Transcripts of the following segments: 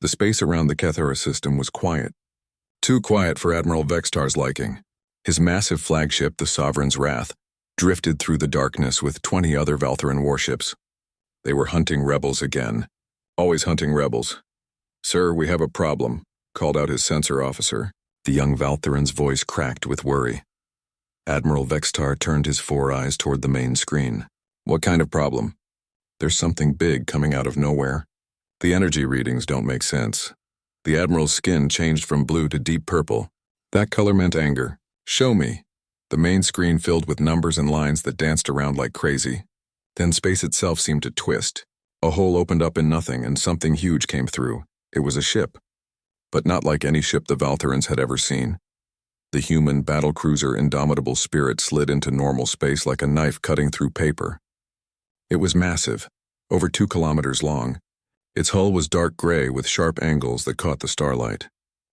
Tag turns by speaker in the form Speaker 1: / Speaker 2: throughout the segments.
Speaker 1: The space around the Kethera system was quiet. Too quiet for Admiral Vextar's liking. His massive flagship, the Sovereign's Wrath, drifted through the darkness with 20 other Valtheran warships. They were hunting rebels again. Always hunting rebels. "Sir, we have a problem," called out his sensor officer. The young Valtheran's voice cracked with worry. Admiral Vextar turned his 4 eyes toward the main screen. "What kind of problem?" "There's something big coming out of nowhere. The energy readings don't make sense." The Admiral's skin changed from blue to deep purple. That color meant anger. "Show me." The main screen filled with numbers and lines that danced around like crazy. Then space itself seemed to twist. A hole opened up in nothing and something huge came through. It was a ship. But not like any ship the Valtherans had ever seen. The human Battlecruiser Indomitable Spirit slid into normal space like a knife cutting through paper. It was massive, over 2 kilometers long. Its hull was dark gray with sharp angles that caught the starlight.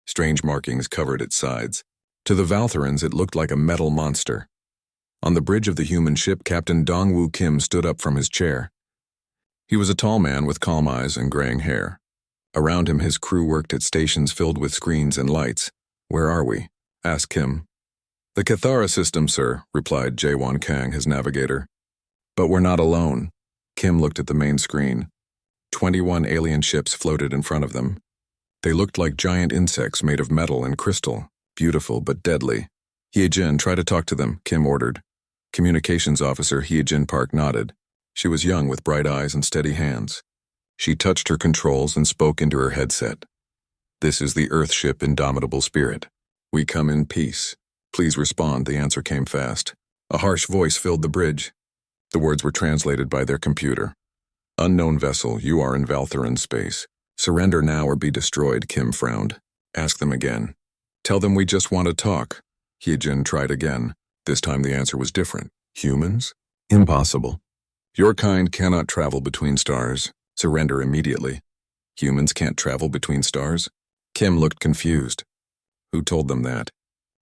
Speaker 1: Strange markings covered its sides. To the Valtherans, it looked like a metal monster. On the bridge of the human ship, Captain Dongwoo Kim stood up from his chair. He was a tall man with calm eyes and graying hair. Around him, his crew worked at stations filled with screens and lights. "Where are we?" asked Kim. "The Kethera system, sir," replied Jaewon Kang, his navigator. "But we're not alone." Kim looked at the main screen. 21 alien ships floated in front of them. They looked like giant insects made of metal and crystal, beautiful but deadly. "Hye-jin, try to talk to them," Kim ordered. Communications officer Hye-jin Park nodded. She was young with bright eyes and steady hands. She touched her controls and spoke into her headset. "This is the Earth ship Indomitable Spirit. We come in peace. Please respond," the answer came fast. A harsh voice filled the bridge. The words were translated by their computer. "Unknown vessel, you are in Valtheran space. Surrender now or be destroyed," Kim frowned. "Ask them again." "Tell them we just want to talk." Hye-jin tried again. This time the answer was different. "Humans? Impossible. Your kind cannot travel between stars. Surrender immediately." "Humans can't travel between stars?" Kim looked confused. "Who told them that?"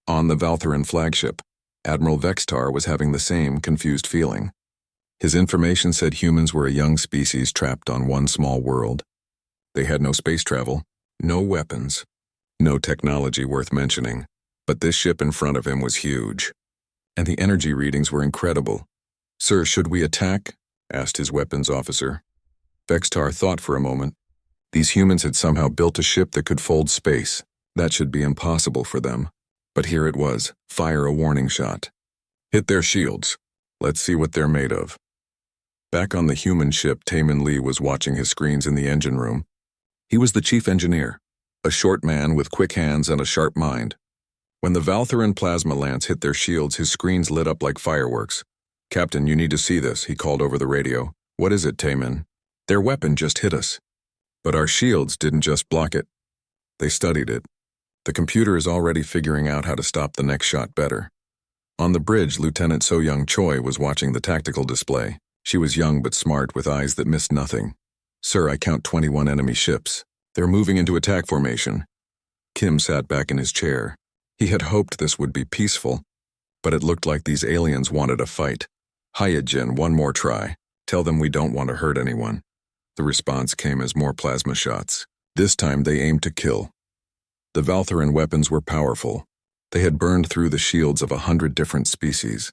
Speaker 1: On the Valtheran flagship, Admiral Vextar was having the same confused feeling. His information said humans were a young species trapped on one small world. They had no space travel, no weapons, no technology worth mentioning. But this ship in front of him was huge. And the energy readings were incredible. "Sir, should we attack?" asked his weapons officer. Vextar thought for a moment. These humans had somehow built a ship that could fold space. That should be impossible for them. But here it was. Fire a warning shot. "Hit their shields. Let's see what they're made of." Back on the human ship, Taemin Lee was watching his screens in the engine room. He was the chief engineer, a short man with quick hands and a sharp mind. When the Valtheran plasma lance hit their shields, his screens lit up like fireworks. "Captain, you need to see this," he called over the radio. "What is it, Taemin?" "Their weapon just hit us." "But our shields didn't just block it. They studied it. The computer is already figuring out how to stop the next shot better." On the bridge, Lieutenant So-young Choi was watching the tactical display. She was young but smart with eyes that missed nothing. "Sir, I count 21 enemy ships. They're moving into attack formation." Kim sat back in his chair. He had hoped this would be peaceful, but it looked like these aliens wanted a fight. "Hye-jin, one more try. Tell them we don't want to hurt anyone." The response came as more plasma shots. This time they aimed to kill. The Valtheran weapons were powerful. They had burned through the shields of 100 different species.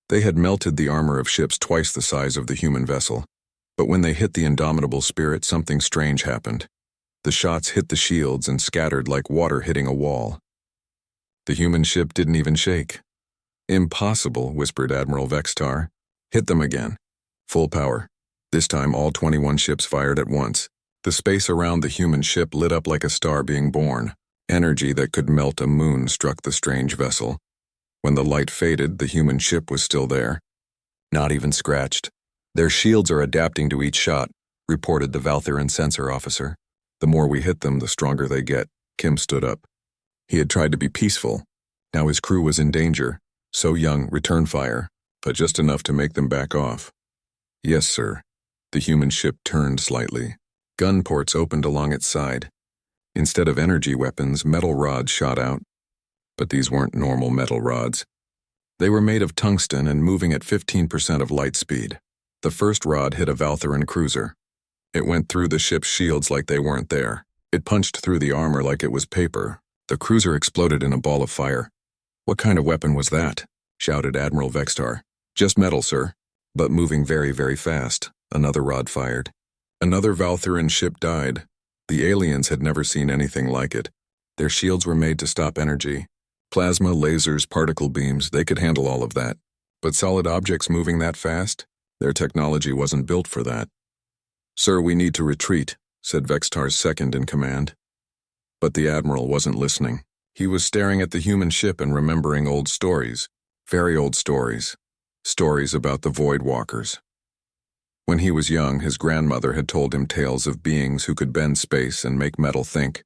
Speaker 1: They had melted the armor of ships twice the size of the human vessel. But when they hit the Indomitable Spirit, something strange happened. The shots hit the shields and scattered like water hitting a wall. The human ship didn't even shake. "Impossible," whispered Admiral Vextar. "Hit them again. Full power." This time all 21 ships fired at once. The space around the human ship lit up like a star being born. Energy that could melt a moon struck the strange vessel. When the light faded, the human ship was still there. Not even scratched. "Their shields are adapting to each shot," reported the Valtheran sensor officer. "The more we hit them, the stronger they get." Kim stood up. He had tried to be peaceful. Now his crew was in danger. So-young, return fire, but just enough to make them back off. "Yes, sir." The human ship turned slightly. Gun ports opened along its side. Instead of energy weapons, metal rods shot out. But these weren't normal metal rods. They were made of tungsten and moving at 15% of light speed. The first rod hit a Valtheran cruiser. It went through the ship's shields like they weren't there. It punched through the armor like it was paper. The cruiser exploded in a ball of fire. "What kind of weapon was that?" shouted Admiral Vextar. "Just metal, sir, but moving very, very fast." Another rod fired. Another Valthuran ship died. The aliens had never seen anything like it. Their shields were made to stop energy. Plasma, lasers, particle beams, they could handle all of that. But solid objects moving that fast? Their technology wasn't built for that. "Sir, we need to retreat," said Vextar's second in command. But the Admiral wasn't listening. He was staring at the human ship and remembering old stories. Very old stories. Stories about the Void Walkers. When he was young, his grandmother had told him tales of beings who could bend space and make metal think.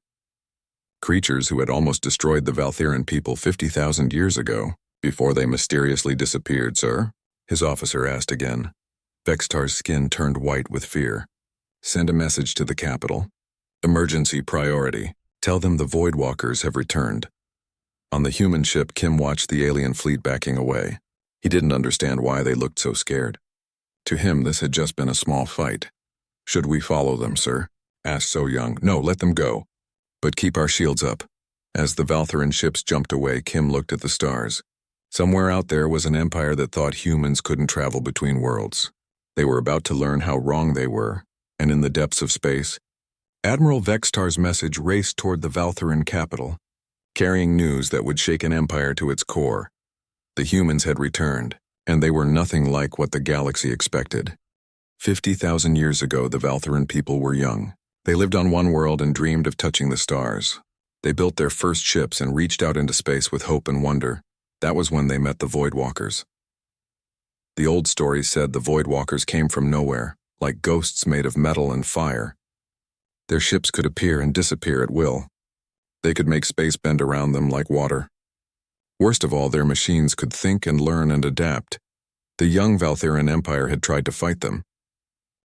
Speaker 1: Creatures who had almost destroyed the Valthuran people 50,000 years ago, before they mysteriously disappeared, sir? His officer asked again. Vextar's skin turned white with fear. "Send a message to the capital. Emergency priority. Tell them the Void Walkers have returned." On the human ship, Kim watched the alien fleet backing away. He didn't understand why they looked so scared. To him, this had just been a small fight. "Should we follow them, sir?" asked So Young. "No, let them go. But keep our shields up." As the Valthuran ships jumped away, Kim looked at the stars. Somewhere out there was an empire that thought humans couldn't travel between worlds. They were about to learn how wrong they were, and in the depths of space, Admiral Vextar's message raced toward the Valthuran capital, carrying news that would shake an empire to its core. The humans had returned, and they were nothing like what the galaxy expected. 50,000 years ago, the Valthuran people were young. They lived on one world and dreamed of touching the stars. They built their first ships and reached out into space with hope and wonder. That was when they met the Void Walkers. The old story said the Void Walkers came from nowhere, like ghosts made of metal and fire. Their ships could appear and disappear at will. They could make space bend around them like water. Worst of all, their machines could think and learn and adapt. The young Valthuran Empire had tried to fight them.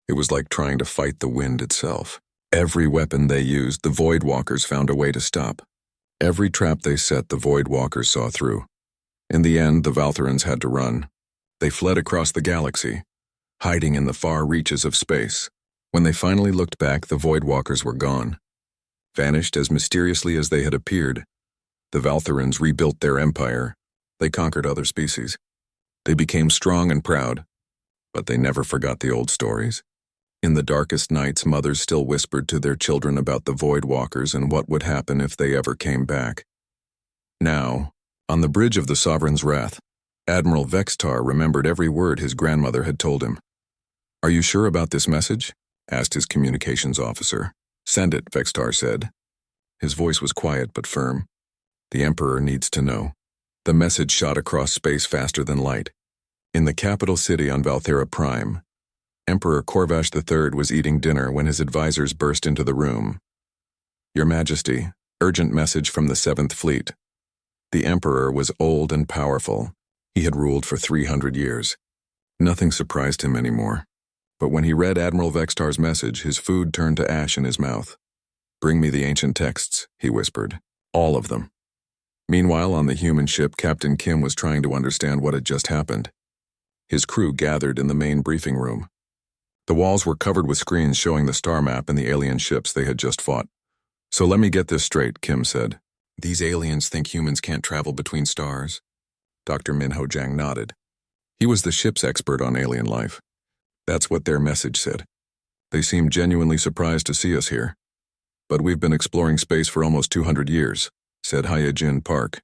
Speaker 1: It was like trying to fight the wind itself. Every weapon they used, the Void Walkers found a way to stop. Every trap they set, the Void Walkers saw through. In the end, the Valthurans had to run. They fled across the galaxy, hiding in the far reaches of space. When they finally looked back, the Void Walkers were gone. Vanished as mysteriously as they had appeared. The Valthurans rebuilt their empire. They conquered other species. They became strong and proud, but they never forgot the old stories. In the darkest nights, mothers still whispered to their children about the Void Walkers and what would happen if they ever came back. Now, on the bridge of the Sovereign's Wrath, Admiral Vextar remembered every word his grandmother had told him. "Are you sure about this message?" asked his communications officer. "Send it," Vextar said. His voice was quiet but firm. "The Emperor needs to know." The message shot across space faster than light. In the capital city on Valthera Prime, Emperor Corvash III was eating dinner when his advisors burst into the room. "Your Majesty, urgent message from the 7th Fleet." The Emperor was old and powerful. He had ruled for 300 years. Nothing surprised him anymore. But when he read Admiral Vextar's message, his food turned to ash in his mouth. "Bring me the ancient texts," he whispered. "All of them." Meanwhile, on the human ship, Captain Kim was trying to understand what had just happened. His crew gathered in the main briefing room. The walls were covered with screens showing the star map and the alien ships they had just fought. "So let me get this straight," Kim said. "These aliens think humans can't travel between stars?" Dr. Minho Jang nodded. He was the ship's expert on alien life. "That's what their message said. They seemed genuinely surprised to see us here. But we've been exploring space for almost 200 years, said Hyejin Park.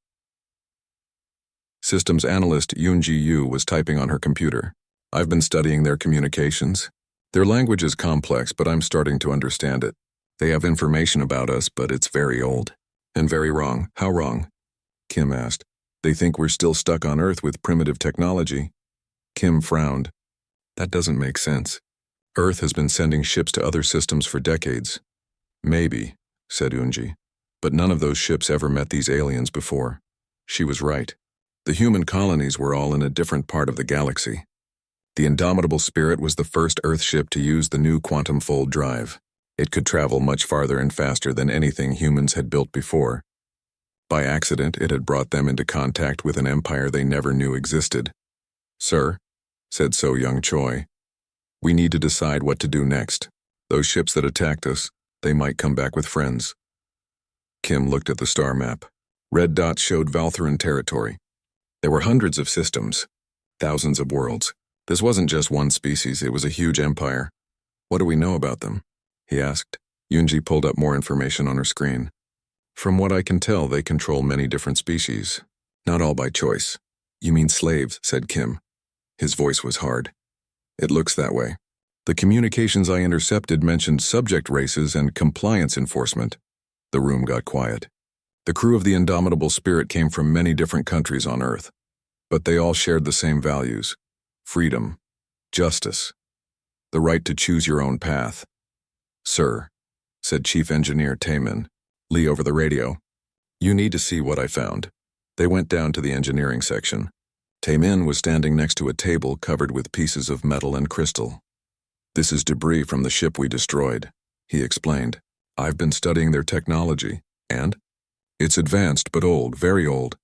Speaker 1: Systems analyst Yoonji Yu was typing on her computer. "I've been studying their communications. Their language is complex, but I'm starting to understand it. They have information about us, but it's very old. And very wrong." "How wrong?" Kim asked. "They think we're still stuck on Earth with primitive technology." Kim frowned. "That doesn't make sense. Earth has been sending ships to other systems for decades." "Maybe," said Unji, "but none of those ships ever met these aliens before." She was right. The human colonies were all in a different part of the galaxy. The Indomitable Spirit was the first Earth ship to use the new quantum fold drive. It could travel much farther and faster than anything humans had built before. By accident, it had brought them into contact with an empire they never knew existed. "Sir," said So Young Choi, "we need to decide what to do next. Those ships that attacked us, they might come back with friends. Kim looked at the star map. Red dots showed Valtheran territory. There were hundreds of systems, thousands of worlds. This wasn't just one species, it was a huge empire. What do we know about them? He asked. Yunji pulled up more information on her screen. From what I can tell, they control many different species. Not all by choice. You mean slaves, said Kim. His voice was hard. It looks that way. The communications I intercepted mentioned subject races and compliance enforcement. The room got quiet. The crew of the Indomitable Spirit came from many different countries on Earth, but they all shared the same values: freedom, justice, the right to choose your own path. Sir, said Chief Engineer Taemin, Lee over the radio, you need to see what I found. They went down to the engineering section. Taemin was standing next to a table covered with pieces of metal and crystal. This is debris from the ship we destroyed, he explained. I've been studying their technology, and? It's advanced but old, very old.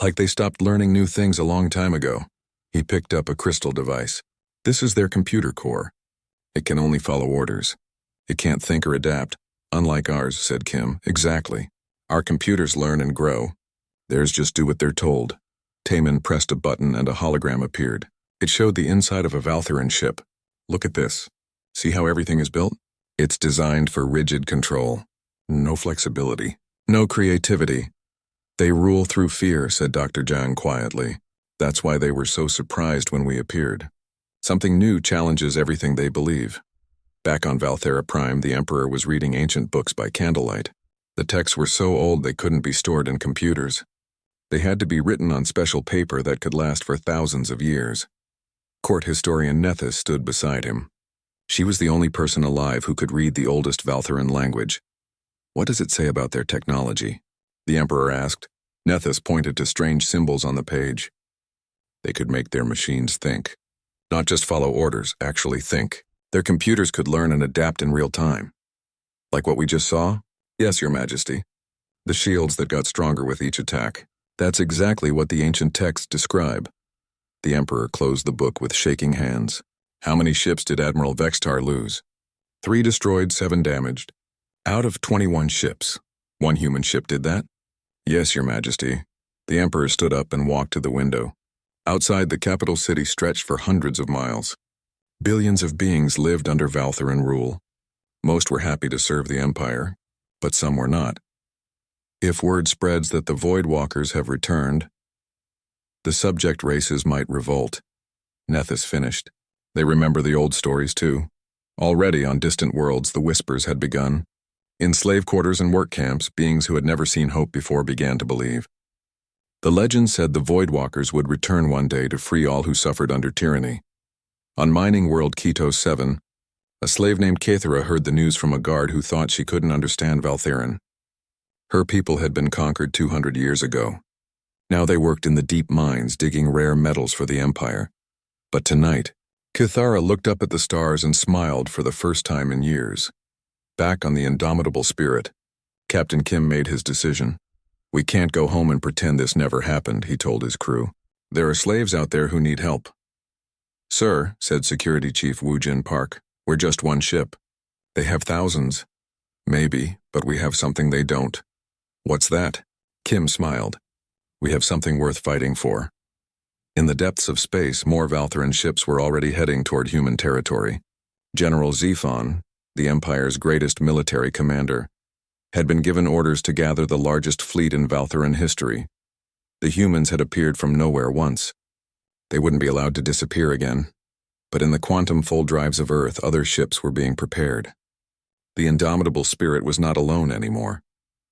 Speaker 1: Like they stopped learning new things a long time ago. He picked up a crystal device. This is their computer core. It can only follow orders. It can't think or adapt. Unlike ours, said Kim. Exactly. Our computers learn and grow. Theirs just do what they're told. Taemin pressed a button and a hologram appeared. It showed the inside of a Valtheran ship. Look at this. See how everything is built? It's designed for rigid control. No flexibility. No creativity. They rule through fear, said Dr. Zhang quietly. That's why they were so surprised when we appeared. Something new challenges everything they believe. Back on Valthera Prime, the Emperor was reading ancient books by candlelight. The texts were so old they couldn't be stored in computers. They had to be written on special paper that could last for thousands of years. Court historian Nethys stood beside him. She was the only person alive who could read the oldest Valtheran language. What does it say about their technology? The Emperor asked. Nethys pointed to strange symbols on the page. They could make their machines think. Not just follow orders, actually think. Their computers could learn and adapt in real time. Like what we just saw? Yes, Your Majesty. The shields that got stronger with each attack. That's exactly what the ancient texts describe. The Emperor closed the book with shaking hands. How many ships did Admiral Vextar lose? 3 destroyed, 7 damaged. Out of 21 ships. 1 human ship did that? Yes, Your Majesty. The Emperor stood up and walked to the window. Outside, the capital city stretched for hundreds of miles. Billions of beings lived under Valtheran rule. Most were happy to serve the Empire, but some were not. If word spreads that the Void Walkers have returned, the subject races might revolt. Nethys finished. They remember the old stories, too. Already on distant worlds, the whispers had begun. In slave quarters and work camps, beings who had never seen hope before began to believe. The legend said the Void Walkers would return one day to free all who suffered under tyranny. On mining world Keto 7, a slave named Kathera heard the news from a guard who thought she couldn't understand Valtheran. Her people had been conquered 200 years ago. Now they worked in the deep mines digging rare metals for the Empire. But tonight, Kathara looked up at the stars and smiled for the first time in years. Back on the Indomitable Spirit, Captain Kim made his decision. We can't go home and pretend this never happened, he told his crew. There are slaves out there who need help. Sir, said Security Chief Woojin Park, we're just one ship. They have thousands. Maybe, but we have something they don't. What's that? Kim smiled. We have something worth fighting for. In the depths of space, more Valtheran ships were already heading toward human territory. General Zephon, the Empire's greatest military commander, had been given orders to gather the largest fleet in Valtheran history. The humans had appeared from nowhere once. They wouldn't be allowed to disappear again. But in the quantum fold drives of Earth, other ships were being prepared. The Indomitable Spirit was not alone anymore.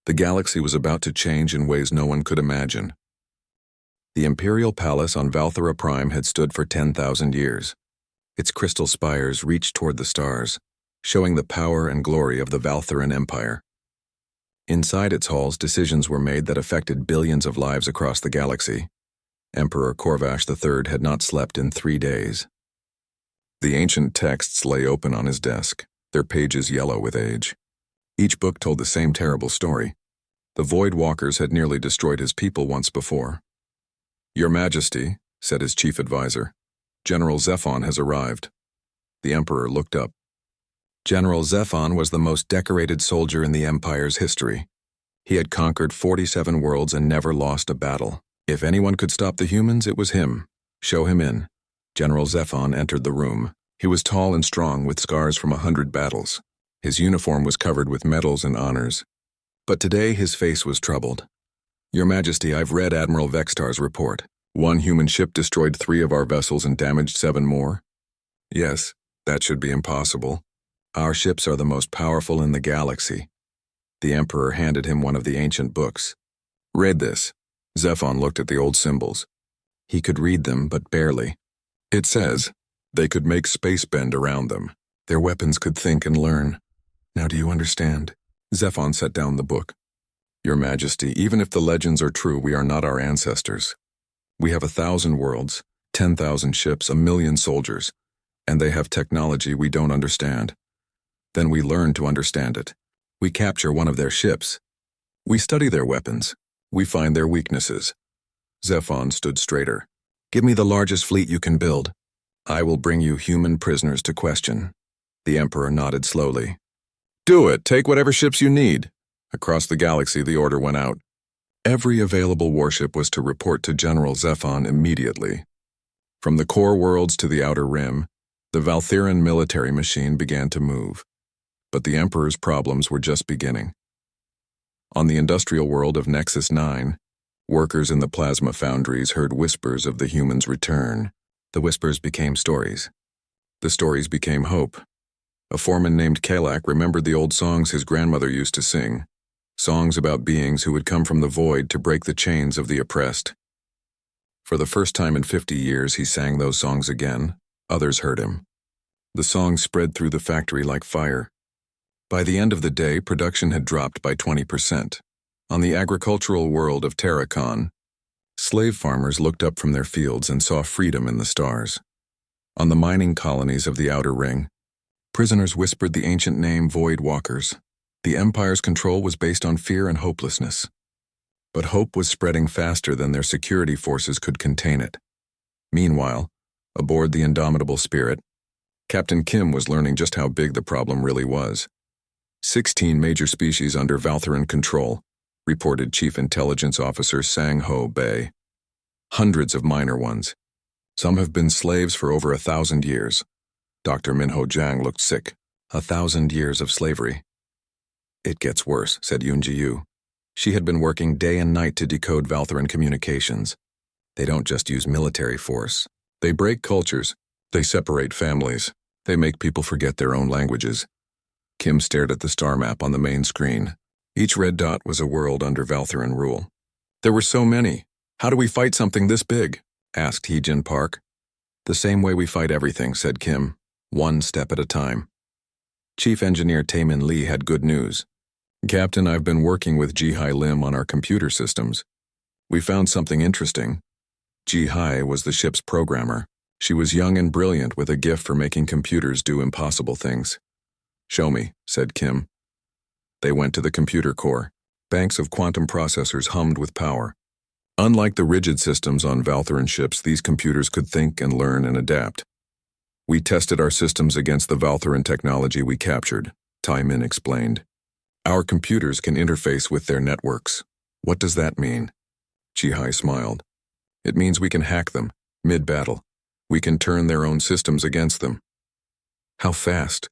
Speaker 1: The galaxy was about to change in ways no one could imagine. The Imperial Palace on Valthera Prime had stood for 10,000 years. Its crystal spires reached toward the stars, showing the power and glory of the Valtheran Empire. Inside its halls, decisions were made that affected billions of lives across the galaxy. Emperor Corvash III had not slept in 3 days. The ancient texts lay open on his desk, their pages yellow with age. Each book told the same terrible story. The Void Walkers had nearly destroyed his people once before. Your Majesty, said his chief advisor, General Zephon has arrived. The Emperor looked up. General Zephon was the most decorated soldier in the Empire's history. He had conquered 47 worlds and never lost a battle. If anyone could stop the humans, it was him. Show him in. General Zephon entered the room. He was tall and strong with scars from 100 battles. His uniform was covered with medals and honors. But today his face was troubled. Your Majesty, I've read Admiral Vextar's report. 1 human ship destroyed 3 of our vessels and damaged 7 more. Yes, that should be impossible. Our ships are the most powerful in the galaxy. The Emperor handed him one of the ancient books. Read this. Zephon looked at the old symbols. He could read them, but barely. It says, they could make space bend around them. Their weapons could think and learn. Now do you understand? Zephon set down the book. Your Majesty, even if the legends are true, we are not our ancestors. We have 1,000 worlds, 10,000 ships, 1,000,000 soldiers, and they have technology we don't understand. Then we learn to understand it. We capture one of their ships. We study their weapons. We find their weaknesses. Zephon stood straighter. Give me the largest fleet you can build. I will bring you human prisoners to question. The Emperor nodded slowly. Do it. Take whatever ships you need. Across the galaxy, the order went out. Every available warship was to report to General Zephon immediately. From the core worlds to the outer rim, the Valthiran military machine began to move. But the Emperor's problems were just beginning. On the industrial world of Nexus 9, workers in the plasma foundries heard whispers of the humans' return. The whispers became stories. The stories became hope. A foreman named Kalak remembered the old songs his grandmother used to sing, songs about beings who would come from the void to break the chains of the oppressed. For the first time in 50 years, he sang those songs again. Others heard him. The songs spread through the factory like fire. By the end of the day, production had dropped by 20%. On the agricultural world of Terracon, slave farmers looked up from their fields and saw freedom in the stars. On the mining colonies of the Outer Ring, prisoners whispered the ancient name Void Walkers. The Empire's control was based on fear and hopelessness. But hope was spreading faster than their security forces could contain it. Meanwhile, aboard the Indomitable Spirit, Captain Kim was learning just how big the problem really was. 16 major species under Valthiran control, reported Chief Intelligence Officer Sang-Ho Bay. Hundreds of minor ones. Some have been slaves for over 1,000 years. Dr. Minho Jiang looked sick. 1,000 years of slavery. It gets worse, said Yunji-Yu. She had been working day and night to decode Valthiran communications. They don't just use military force. They break cultures. They separate families. They make people forget their own languages. Kim stared at the star map on the main screen. Each red dot was a world under Valthiran rule. There were so many. How do we fight something this big? Asked Heejin Park. The same way we fight everything, said Kim. One step at a time. Chief Engineer Taemin Lee had good news. Captain, I've been working with Ji-Hai Lim on our computer systems. We found something interesting. Ji-Hai was the ship's programmer. She was young and brilliant with a gift for making computers do impossible things. Show me, said Kim. They went to the computer core. Banks of quantum processors hummed with power. Unlike the rigid systems on Valthiran ships, these computers could think and learn and adapt. We tested our systems against the Valthiran technology we captured, Taemin explained. Our computers can interface with their networks. What does that mean? Ji-Hai smiled. It means we can hack them, mid-battle. We can turn their own systems against them. How fast?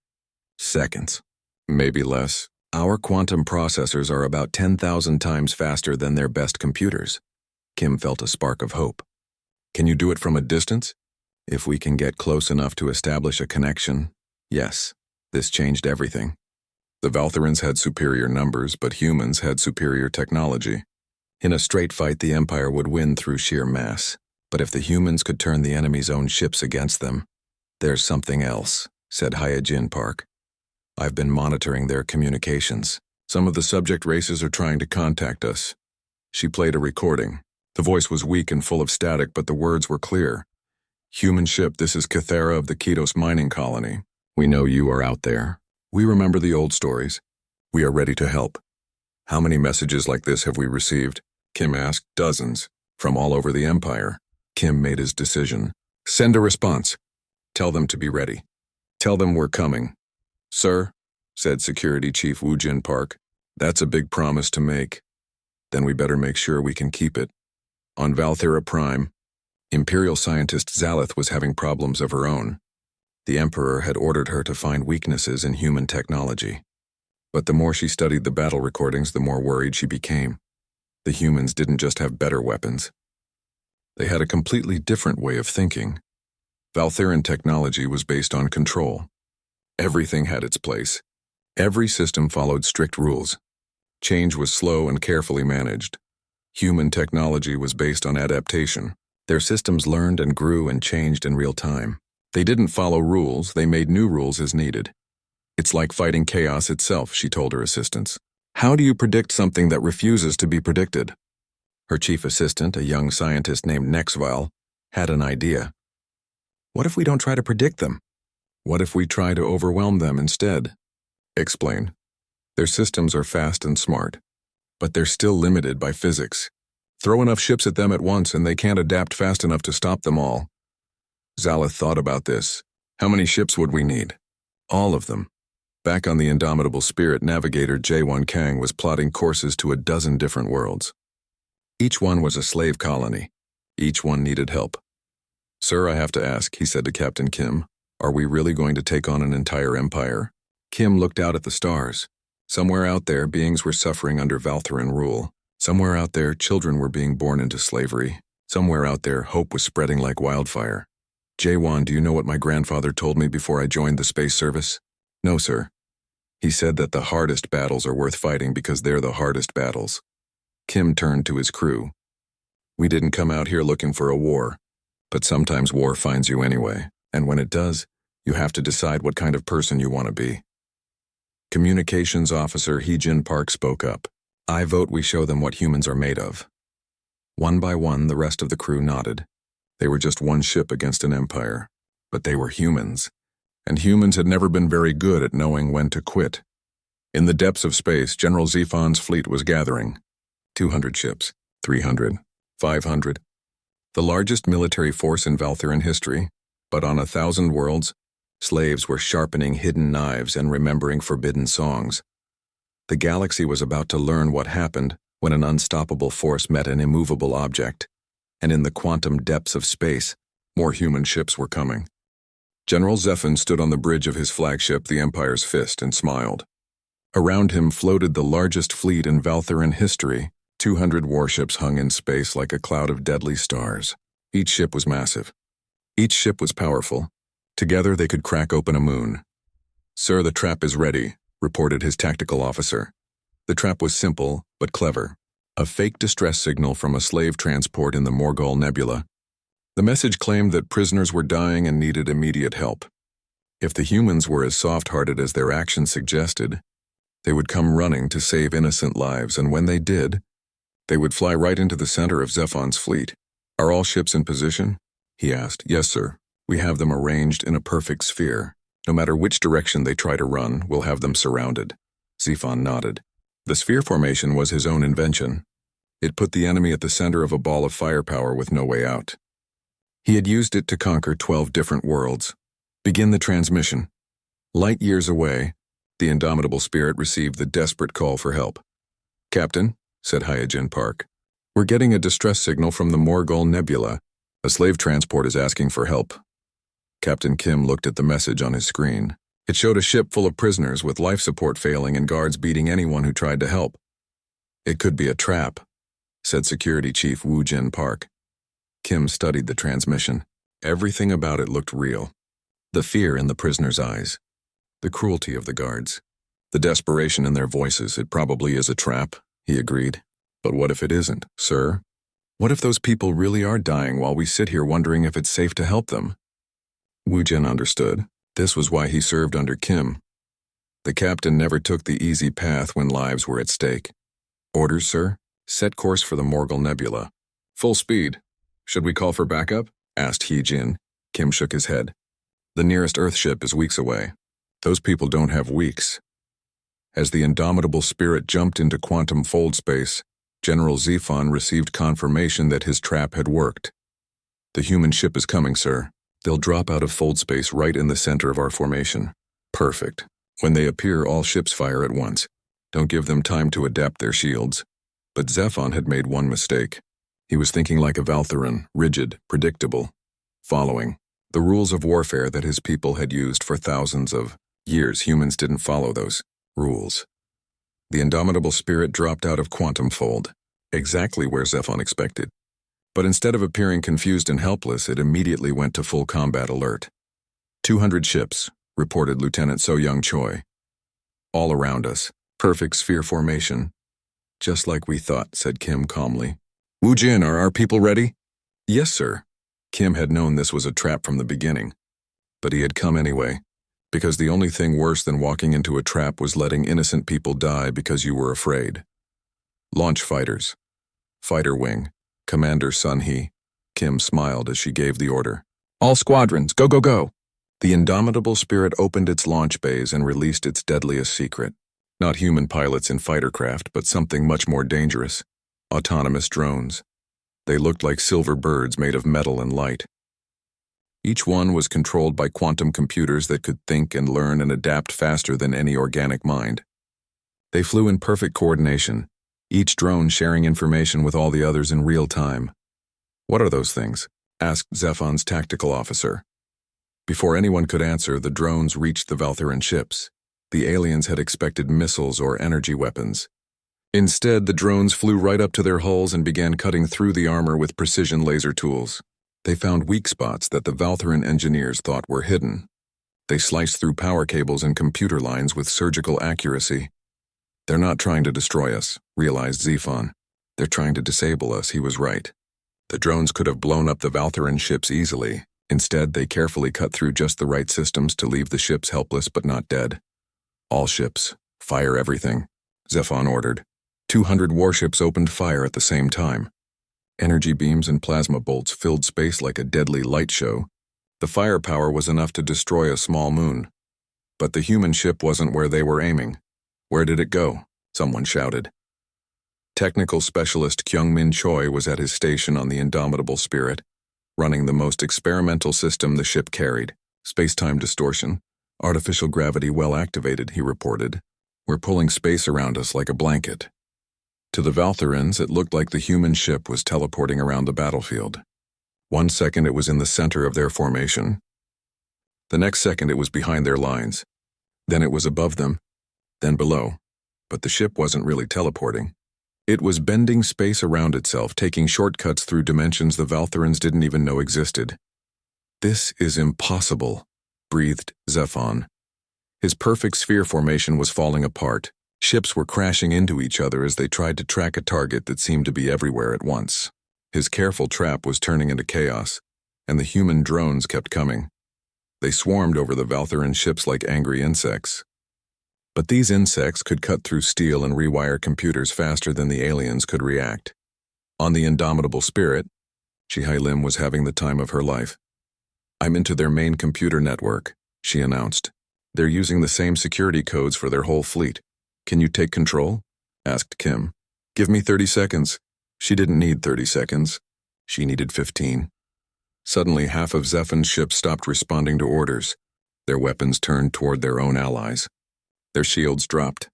Speaker 1: Seconds. Maybe less. Our quantum processors are about 10,000 times faster than their best computers. Kim felt a spark of hope. Can you do it from a distance? If we can get close enough to establish a connection, yes. This changed everything. The Valthirans had superior numbers, but humans had superior technology. In a straight fight, the Empire would win through sheer mass. But if the humans could turn the enemy's own ships against them, there's something else, said Hyojin Park. I've been monitoring their communications. Some of the subject races are trying to contact us. She played a recording. The voice was weak and full of static, but the words were clear. Human ship, this is Cathera of the Ketos mining colony. We know you are out there. We remember the old stories. We are ready to help. How many messages like this have we received? Kim asked. Dozens. From all over the Empire. Kim made his decision. Send a response. Tell them to be ready. Tell them we're coming. Sir, said Security Chief Woojin Park, that's a big promise to make. Then we better make sure we can keep it. On Valthera Prime, Imperial scientist Zalith was having problems of her own. The Emperor had ordered her to find weaknesses in human technology. But the more she studied the battle recordings, the more worried she became. The humans didn't just have better weapons. They had a completely different way of thinking. Valtheran technology was based on control. Everything had its place. Every system followed strict rules. Change was slow and carefully managed. Human technology was based on adaptation. Their systems learned and grew and changed in real time. They didn't follow rules, they made new rules as needed. It's like fighting chaos itself, she told her assistants. How do you predict something that refuses to be predicted? Her chief assistant, a young scientist named Nexvile, had an idea. What if we don't try to predict them? What if we try to overwhelm them instead? Explain. Their systems are fast and smart, but they're still limited by physics. Throw enough ships at them at once and they can't adapt fast enough to stop them all. Zalith thought about this. How many ships would we need? All of them. Back on the Indomitable Spirit, navigator J1 Kang was plotting courses to a dozen different worlds. Each one was a slave colony. Each one needed help. Sir, I have to ask, he said to Captain Kim, are we really going to take on an entire empire? Kim looked out at the stars. Somewhere out there, beings were suffering under Valtheran rule. Somewhere out there, children were being born into slavery. Somewhere out there, hope was spreading like wildfire. J1, do you know what my grandfather told me before I joined the space service? No, sir. He said that the hardest battles are worth fighting because they're the hardest battles. Kim turned to his crew. We didn't come out here looking for a war, but sometimes war finds you anyway, and when it does, you have to decide what kind of person you want to be. Communications Officer Heejin Park spoke up. I vote we show them what humans are made of. One by one, the rest of the crew nodded. They were just one ship against an empire, but they were humans, and humans had never been very good at knowing when to quit. In the depths of space, General Zephon's fleet was gathering. 200 ships, 300, 500. The largest military force in Valtheran history, but on 1,000 worlds, slaves were sharpening hidden knives and remembering forbidden songs. The galaxy was about to learn what happened when an unstoppable force met an immovable object, and in the quantum depths of space, more human ships were coming. General Zephon stood on the bridge of his flagship, the Empire's Fist, and smiled. Around him floated the largest fleet in Valtheran history. 200 warships hung in space like a cloud of deadly stars. Each ship was massive. Each ship was powerful. Together they could crack open a moon. Sir, the trap is ready, reported his tactical officer. The trap was simple, but clever. A fake distress signal from a slave transport in the Morgul Nebula. The message claimed that prisoners were dying and needed immediate help. If the humans were as soft-hearted as their actions suggested, they would come running to save innocent lives, and when they did, they would fly right into the center of Zephon's fleet. Are all ships in position? He asked. Yes, sir. We have them arranged in a perfect sphere. No matter which direction they try to run, we'll have them surrounded. Zephon nodded. The sphere formation was his own invention. It put the enemy at the center of a ball of firepower with no way out. He had used it to conquer 12 different worlds. Begin the transmission. Light years away, the Indomitable Spirit received the desperate call for help. Captain, said Hyojin Park, we're getting a distress signal from the Morgul Nebula. A slave transport is asking for help. Captain Kim looked at the message on his screen. It showed a ship full of prisoners with life support failing and guards beating anyone who tried to help. It could be a trap, said Security Chief Woojin Park. Kim studied the transmission. Everything about it looked real. The fear in the prisoners' eyes. The cruelty of the guards. The desperation in their voices. It probably is a trap, he agreed. But what if it isn't, sir? What if those people really are dying while we sit here wondering if it's safe to help them? Woojin understood. This was why he served under Kim. The captain never took the easy path when lives were at stake. Orders, sir? Set course for the Morgul Nebula. Full speed. Should we call for backup? Asked Heejin. Kim shook his head. The nearest Earth ship is weeks away. Those people don't have weeks. As the Indomitable Spirit jumped into quantum fold space, General Zephon received confirmation that his trap had worked. The human ship is coming, sir. They'll drop out of fold space right in the center of our formation. Perfect. When they appear, all ships fire at once. Don't give them time to adapt their shields. But Zephon had made one mistake. He was thinking like a Valtheran, rigid, predictable, following the rules of warfare that his people had used for thousands of years. Humans didn't follow those rules. The indomitable spirit dropped out of Quantum Fold, exactly where Zephon expected. But instead of appearing confused and helpless, it immediately went to full combat alert. 200 ships, reported Lieutenant So Young Choi. All around us, perfect sphere formation. Just like we thought, said Kim calmly. Wu Jin, are our people ready? Yes, sir. Kim had known this was a trap from the beginning. But he had come anyway, because the only thing worse than walking into a trap was letting innocent people die because you were afraid. Launch fighters. Fighter wing. Commander Sun Hee. Kim smiled as she gave the order. All squadrons, go, go, go. The indomitable spirit opened its launch bays and released its deadliest secret. Not human pilots in fighter craft, but something much more dangerous. Autonomous drones. They looked like silver birds made of metal and light. Each one was controlled by quantum computers that could think and learn and adapt faster than any organic mind. They flew in perfect coordination, each drone sharing information with all the others in real time. What are those things? Asked Zephon's tactical officer. Before anyone could answer, the drones reached the Valtheran ships. The aliens had expected missiles or energy weapons. Instead, the drones flew right up to their hulls and began cutting through the armor with precision laser tools. They found weak spots that the Valtheran engineers thought were hidden. They sliced through power cables and computer lines with surgical accuracy. They're not trying to destroy us, realized Zephon. They're trying to disable us, he was right. The drones could have blown up the Valtheran ships easily. Instead, they carefully cut through just the right systems to leave the ships helpless but not dead. All ships, fire everything, Zephon ordered. 200 warships opened fire at the same time. Energy beams and plasma bolts filled space like a deadly light show. The firepower was enough to destroy a small moon. But the human ship wasn't where they were aiming. Where did it go? Someone shouted. Technical specialist Kyung-Min Choi was at his station on the Indomitable Spirit, running the most experimental system the ship carried. Space-time distortion. Artificial gravity well activated, he reported. We're pulling space around us like a blanket. To the Valtherans, it looked like the human ship was teleporting around the battlefield. 1 second it was in the center of their formation. The next second it was behind their lines. Then it was above them, then below. But the ship wasn't really teleporting. It was bending space around itself, taking shortcuts through dimensions the Valtherans didn't even know existed. This is impossible, breathed Zephon. His perfect sphere formation was falling apart. Ships were crashing into each other as they tried to track a target that seemed to be everywhere at once. His careful trap was turning into chaos, and the human drones kept coming. They swarmed over the Valtheran ships like angry insects. But these insects could cut through steel and rewire computers faster than the aliens could react. On the Indomitable Spirit, Ji-Hai Lim was having the time of her life. I'm into their main computer network, she announced. They're using the same security codes for their whole fleet. Can you take control? Asked Kim. Give me 30 seconds. She didn't need 30 seconds. She needed 15. Suddenly, half of Zephon's ships stopped responding to orders. Their weapons turned toward their own allies. Their shields dropped.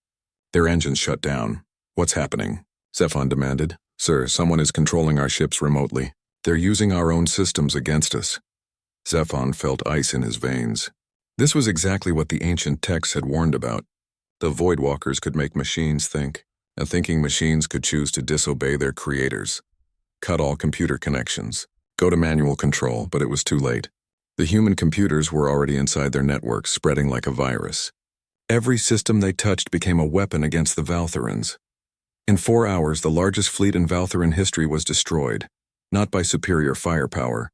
Speaker 1: Their engines shut down. What's happening? Zephon demanded. Sir, someone is controlling our ships remotely. They're using our own systems against us. Zephon felt ice in his veins. This was exactly what the ancient texts had warned about. The Voidwalkers could make machines think, and thinking machines could choose to disobey their creators. Cut all computer connections. Go to manual control, but it was too late. The human computers were already inside their networks, spreading like a virus. Every system they touched became a weapon against the Valtherans. In 4 hours, the largest fleet in Valtheran history was destroyed, not by superior firepower,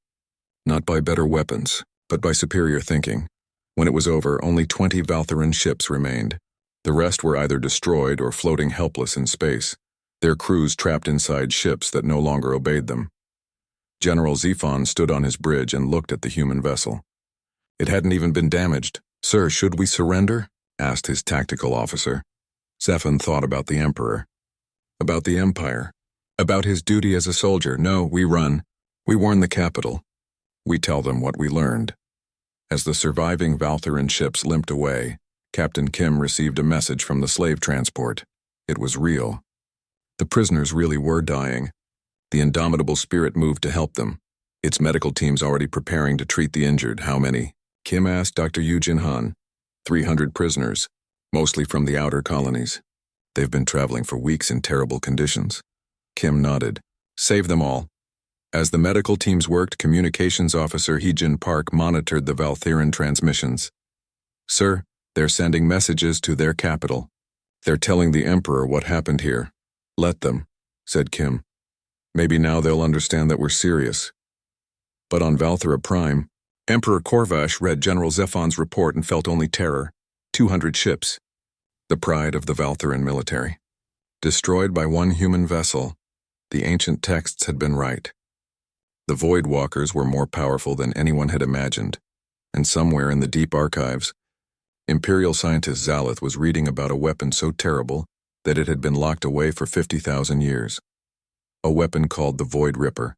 Speaker 1: not by better weapons, but by superior thinking. When it was over, only 20 Valtheran ships remained. The rest were either destroyed or floating helpless in space, their crews trapped inside ships that no longer obeyed them. General Zephon stood on his bridge and looked at the human vessel. It hadn't even been damaged. Sir, should we surrender? Asked his tactical officer. Zephon thought about the Emperor, about the Empire, about his duty as a soldier. No, we run. We warn the capital. We tell them what we learned. As the surviving Valtheran ships limped away, Captain Kim received a message from the slave transport. It was real. The prisoners really were dying. The indomitable spirit moved to help them. Its medical team's already preparing to treat the injured. How many? Kim asked Dr. Yu Jin-han. 300 prisoners, mostly from the outer colonies. They've been traveling for weeks in terrible conditions. Kim nodded. Save them all. As the medical teams worked, Communications Officer Hee-jin Park monitored the Valtheran transmissions. Sir, they're sending messages to their capital. They're telling the Emperor what happened here. Let them, said Kim. Maybe now they'll understand that we're serious. But on Valthera Prime, Emperor Korvash read General Zephon's report and felt only terror. 200 ships. The pride of the Valtheran military. Destroyed by one human vessel. The ancient texts had been right. The Void Walkers were more powerful than anyone had imagined, and somewhere in the deep archives, Imperial scientist Zalith was reading about a weapon so terrible that it had been locked away for 50,000 years. A weapon called the Void Ripper.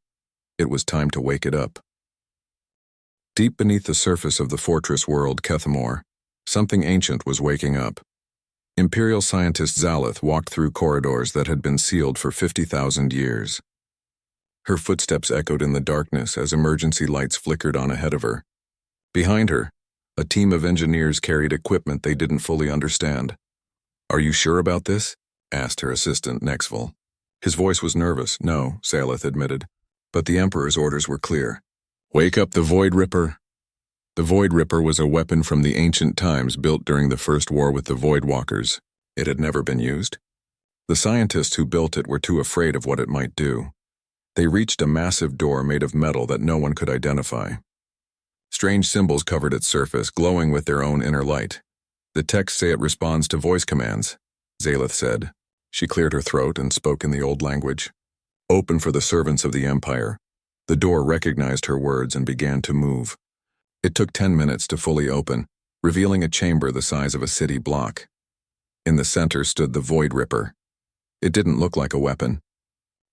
Speaker 1: It was time to wake it up. Deep beneath the surface of the fortress world Kethamor, something ancient was waking up. Imperial scientist Zalith walked through corridors that had been sealed for 50,000 years. Her footsteps echoed in the darkness as emergency lights flickered on ahead of her. Behind her, a team of engineers carried equipment they didn't fully understand. Are you sure about this? Asked her assistant, Nexville. His voice was nervous. No, Zalith admitted, but the Emperor's orders were clear. Wake up the Void Ripper. The Void Ripper was a weapon from the ancient times built during the First War with the Void Walkers. It had never been used. The scientists who built it were too afraid of what it might do. They reached a massive door made of metal that no one could identify. Strange symbols covered its surface, glowing with their own inner light. The texts say it responds to voice commands, Zalith said. She cleared her throat and spoke in the old language. Open for the servants of the Empire. The door recognized her words and began to move. It took 10 minutes to fully open, revealing a chamber the size of a city block. In the center stood the Void Ripper. It didn't look like a weapon.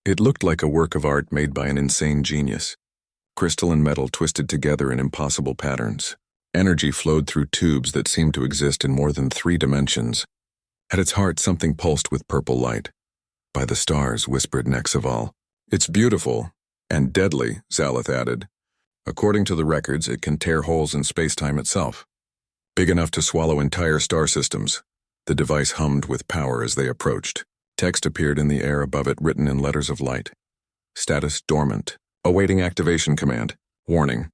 Speaker 1: It looked like a work of art made by an insane genius. Crystal and metal twisted together in impossible patterns. Energy flowed through tubes that seemed to exist in more than 3 dimensions. At its heart, something pulsed with purple light. By the stars, whispered Nexaval. It's beautiful, and deadly, Zalith added. According to the records, it can tear holes in space-time itself. Big enough to swallow entire star systems. The device hummed with power as they approached. Text appeared in the air above it, written in letters of light. Status dormant. Awaiting activation command. Warning.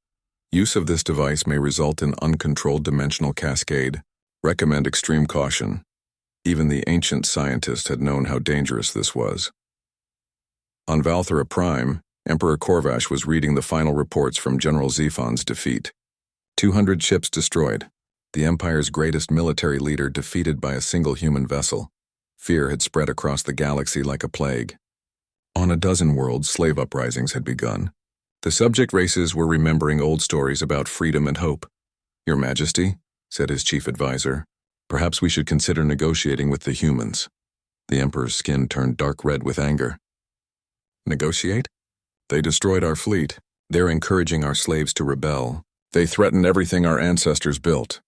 Speaker 1: Use of this device may result in uncontrolled dimensional cascade. Recommend extreme caution. Even the ancient scientist had known how dangerous this was. On Valthera Prime, Emperor Korvash was reading the final reports from General Zephon's defeat. 200 ships destroyed. The Empire's greatest military leader defeated by a single human vessel. Fear had spread across the galaxy like a plague. On a dozen worlds, slave uprisings had begun. The subject races were remembering old stories about freedom and hope. Your Majesty, said his chief advisor, perhaps we should consider negotiating with the humans. The Emperor's skin turned dark red with anger. Negotiate? They destroyed our fleet. They're encouraging our slaves to rebel. They threaten everything our ancestors built.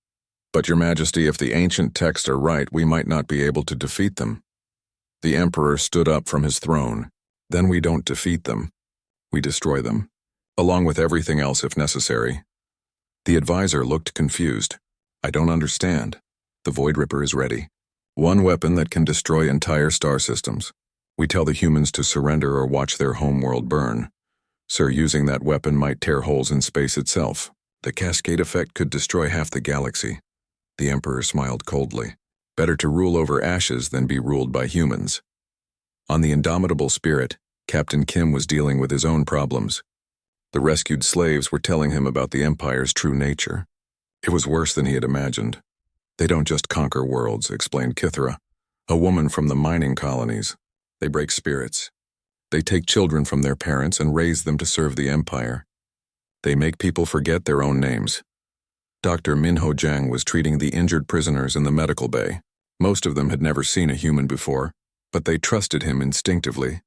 Speaker 1: But, Your Majesty, if the ancient texts are right, we might not be able to defeat them. The Emperor stood up from his throne. Then we don't defeat them. We destroy them, along with everything else if necessary. The advisor looked confused. I don't understand. The Void Ripper is ready. One weapon that can destroy entire star systems. We tell the humans to surrender or watch their homeworld burn. Sir, using that weapon might tear holes in space itself. The cascade effect could destroy half the galaxy. The Emperor smiled coldly. Better to rule over ashes than be ruled by humans. On the indomitable spirit, Captain Kim was dealing with his own problems. The rescued slaves were telling him about the Empire's true nature. It was worse than he had imagined. They don't just conquer worlds, explained Kithra, a woman from the mining colonies. They break spirits. They take children from their parents and raise them to serve the Empire. They make people forget their own names. Dr. Minho Jiang was treating the injured prisoners in the medical bay. Most of them had never seen a human before, but they trusted him instinctively.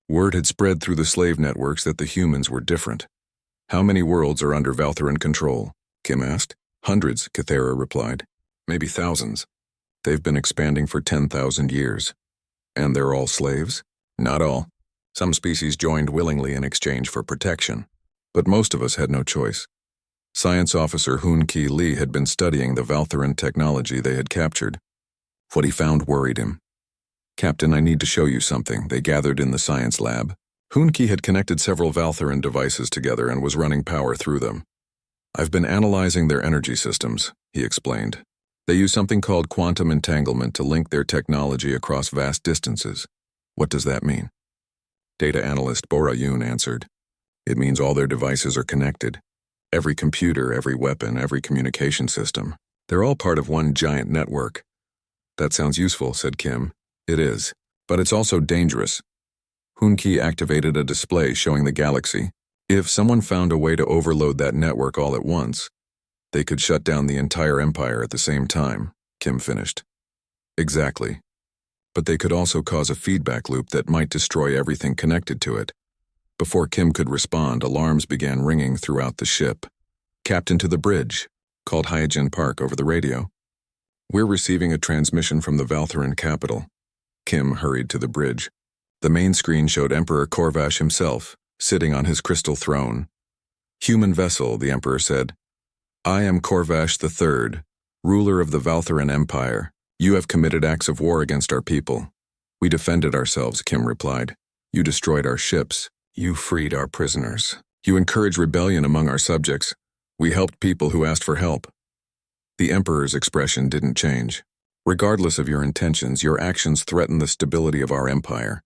Speaker 1: Word had spread through the slave networks that the humans were different. How many worlds are under Valtheran control? Kim asked. Hundreds, Kithera replied. maybe thousands. They've been expanding for 10,000 years. And they're all slaves? Not all. Some species joined willingly in exchange for protection. But most of us had no choice. Science Officer Hoon-Ki Lee had been studying the Valtheran technology they had captured. What he found worried him. "Captain, I need to show you something." They gathered in the science lab. Hoon-Ki had connected several Valtheran devices together and was running power through them. "I've been analyzing their energy systems," he explained. "They use something called quantum entanglement to link their technology across vast distances." "What does that mean?" Data analyst Bora Yoon answered. "It means all their devices are connected. Every computer, every weapon, every communication system. They're all part of one giant network." "That sounds useful," said Kim. "It is, but it's also dangerous." Hoon-Ki activated a display showing the galaxy. If someone found a way to overload that network all at once, they could shut down the entire empire at the same time, Kim finished. "Exactly. But they could also cause a feedback loop that might destroy everything connected to it." Before Kim could respond, alarms began ringing throughout the ship. "Captain to the bridge," called Hyojin Park over the radio. "We're receiving a transmission from the Valtheran capital." Kim hurried to the bridge. The main screen showed Emperor Corvash himself, sitting on his crystal throne. "Human vessel," the Emperor said. "I am Corvash III, ruler of the Valtheran Empire. You have committed acts of war against our people." "We defended ourselves," Kim replied. "You destroyed our ships. You freed our prisoners. You encouraged rebellion among our subjects. We helped people who asked for help." The Emperor's expression didn't change. "Regardless of your intentions, your actions threaten the stability of our empire.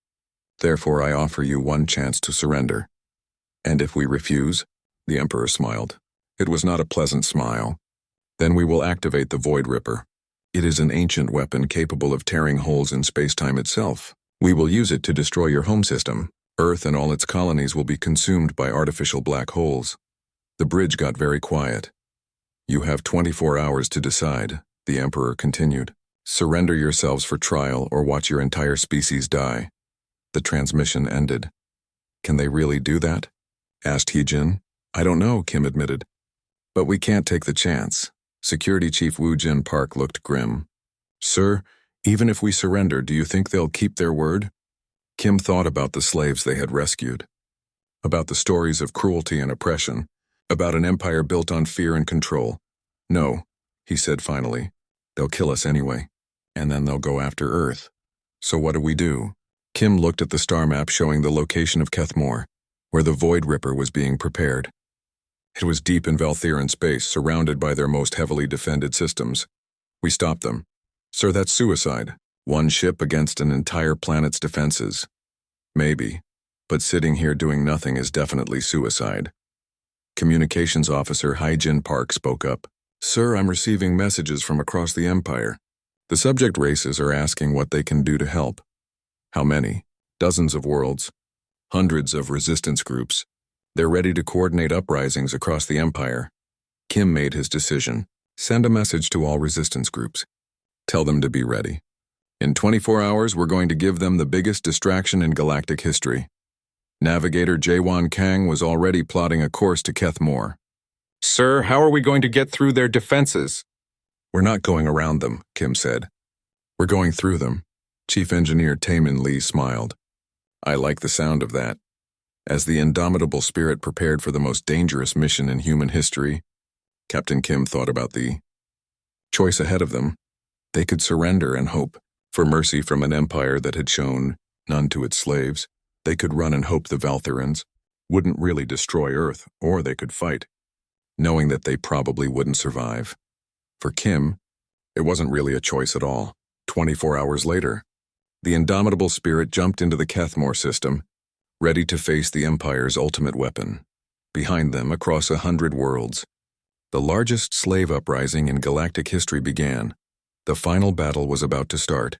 Speaker 1: Therefore, I offer you one chance to surrender." "And if we refuse?" The Emperor smiled. It was not a pleasant smile. "Then we will activate the Void Ripper. It is an ancient weapon capable of tearing holes in space-time itself. We will use it to destroy your home system. Earth and all its colonies will be consumed by artificial black holes." The bridge got very quiet. "You have 24 hours to decide," the Emperor continued. "Surrender yourselves for trial or watch your entire species die." The transmission ended. "Can they really do that?" asked Heejin. "I don't know," Kim admitted. "But we can't take the chance." Security Chief Woo-Jin Park looked grim. "Sir, even if we surrender, do you think they'll keep their word?" Kim thought about the slaves they had rescued, about the stories of cruelty and oppression, about an empire built on fear and control. "No," he said finally. "They'll kill us anyway, and then they'll go after Earth. So what do we do?" Kim looked at the star map showing the location of Kethmore, where the Void Ripper was being prepared. It was deep in Valtheran space, surrounded by their most heavily defended systems. "We stopped them." "Sir, that's suicide. One ship against an entire planet's defenses." "Maybe, but sitting here doing nothing is definitely suicide." Communications Officer Hyojin Park spoke up. "Sir, I'm receiving messages from across the Empire. The subject races are asking what they can do to help." "How many?" "Dozens of worlds. Hundreds of resistance groups. They're ready to coordinate uprisings across the Empire." Kim made his decision. "Send a message to all resistance groups. Tell them to be ready. In 24 hours, we're going to give them the biggest distraction in galactic history." Navigator Jaewon Kang was already plotting a course to Kethmore. "Sir, how are we going to get through their defenses?" "We're not going around them," Kim said. "We're going through them." Chief Engineer Taemin Lee smiled. "I like the sound of that." As the indomitable spirit prepared for the most dangerous mission in human history, Captain Kim thought about the choice ahead of them. They could surrender and hope for mercy from an empire that had shown none to its slaves. They could run and hope the Valtherans wouldn't really destroy Earth, or they could fight, knowing that they probably wouldn't survive. For Kim, it wasn't really a choice at all. 24 hours later, the indomitable spirit jumped into the Kethmore system, ready to face the Empire's ultimate weapon. Behind them, across 100 worlds, the largest slave uprising in galactic history began. The final battle was about to start.